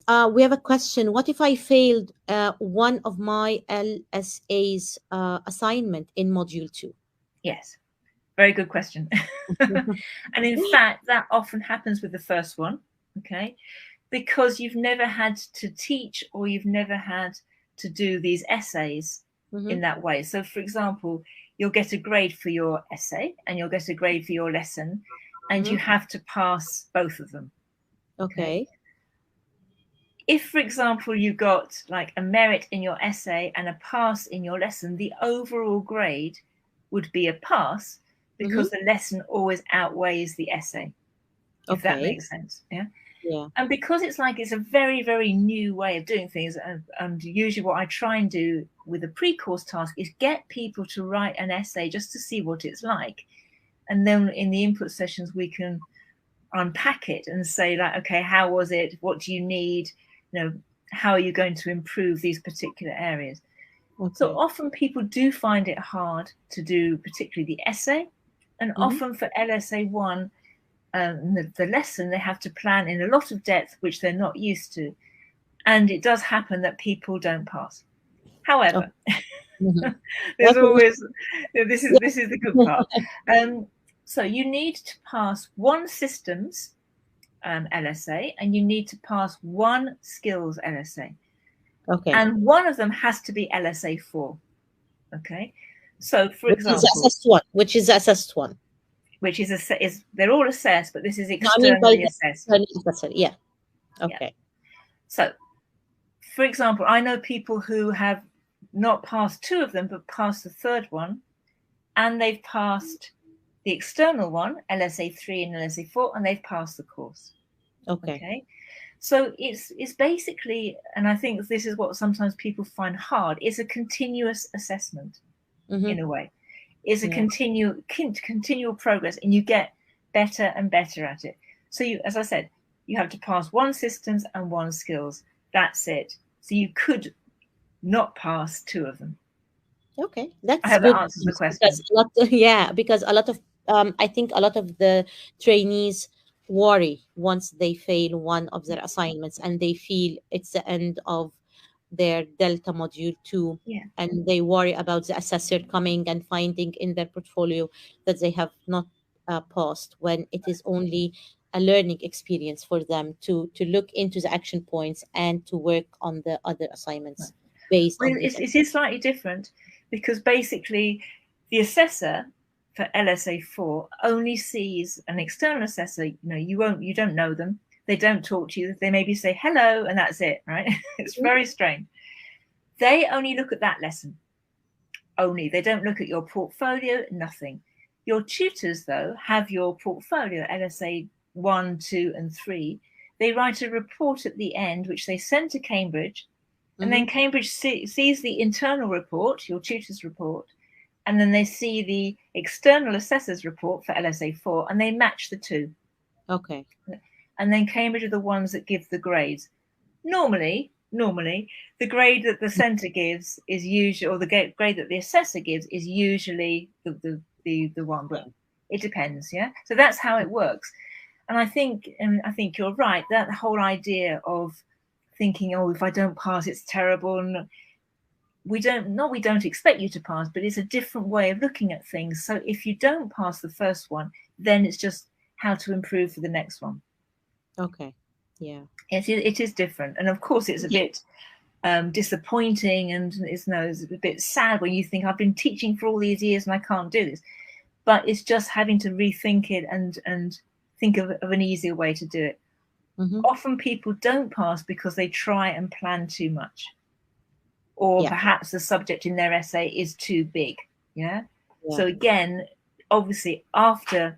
We have a question. What if I failed one of my LSA's assignment in module 2? Yes, very good question. And in fact, that often happens with the first one, okay? Because you've never had to teach or you've never had to do these essays in that way. So, for example, you'll get a grade for your essay and you'll get a grade for your lesson, and you have to pass both of them. Okay. If, for example, you got like a merit in your essay and a pass in your lesson, the overall grade would be a pass because the lesson always outweighs the essay, if that makes sense. Yeah. Yeah. And because it's a very, very new way of doing things, and usually what I try and do with a pre-course task is get people to write an essay just to see what it's like. And then in the input sessions, we can unpack it and say, like, okay, how was it? What do you need? How are you going to improve these particular areas? So often people do find it hard to do particularly the essay. And often for LSA 1, the lesson, they have to plan in a lot of depth, which they're not used to. And it does happen that people don't pass. However, there's always, this is the good part. So you need to pass one systems LSA and you need to pass one skills LSA. Okay. And one of them has to be LSA 4. Okay. So for example, which is assessed one. Which is they're all assessed, but this is externally assessed. Yeah. Okay. Yeah. So, for example, I know people who have not passed 2 of them, but passed the 3rd one, and they've passed the external one, LSA 3 and LSA 4, and they've passed the course. Okay. So it's basically, and I think this is what sometimes people find hard, it's a continuous assessment in a way. It's a continual progress, and you get better and better at it. So you, as I said, you have to pass one systems and one skills. That's it. So you could not pass 2 of them. Okay, that's I hope that answers the question. Because a lot of I think a lot of the trainees worry once they fail one of their assignments and they feel it's the end of their Delta module 2, and they worry about the assessor coming and finding in their portfolio that they have not passed, when it is only a learning experience for them to look into the action points and to work on the other assignments based on it is slightly different, because basically the assessor for LSA 4 only sees an external assessor. You don't know them. They don't talk to you. They maybe say hello and that's it, right? It's very strange. They only look at that lesson. Only. They don't look at your portfolio, nothing. Your tutors, though, have your portfolio, LSA 1, 2, and 3. They write a report at the end, which they send to Cambridge, and then Cambridge sees the internal report, your tutor's report, and then they see the external assessor's report for LSA 4, and they match the 2. Okay. And then Cambridge are the ones that give the grades. Normally, the grade that the centre gives is usually, or the grade that the assessor gives is usually the one, but it depends. Yeah. So that's how it works. And I think you're right. That whole idea of thinking, oh, if I don't pass, it's terrible. And we don't expect you to pass, but it's a different way of looking at things. So if you don't pass the first one, then it's just how to improve for the next one. Okay. Yeah. It is different. And of course it's a bit disappointing, and it's a bit sad when you think, I've been teaching for all these years and I can't do this. But it's just having to rethink it and think of an easier way to do it. Often people don't pass because they try and plan too much, or perhaps the subject in their essay is too big. So again, obviously after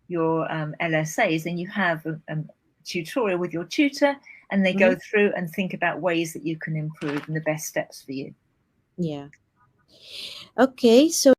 your LSAs, then you have a tutorial with your tutor, and they go through and think about ways that you can improve and the best steps for you. Yeah. Okay, so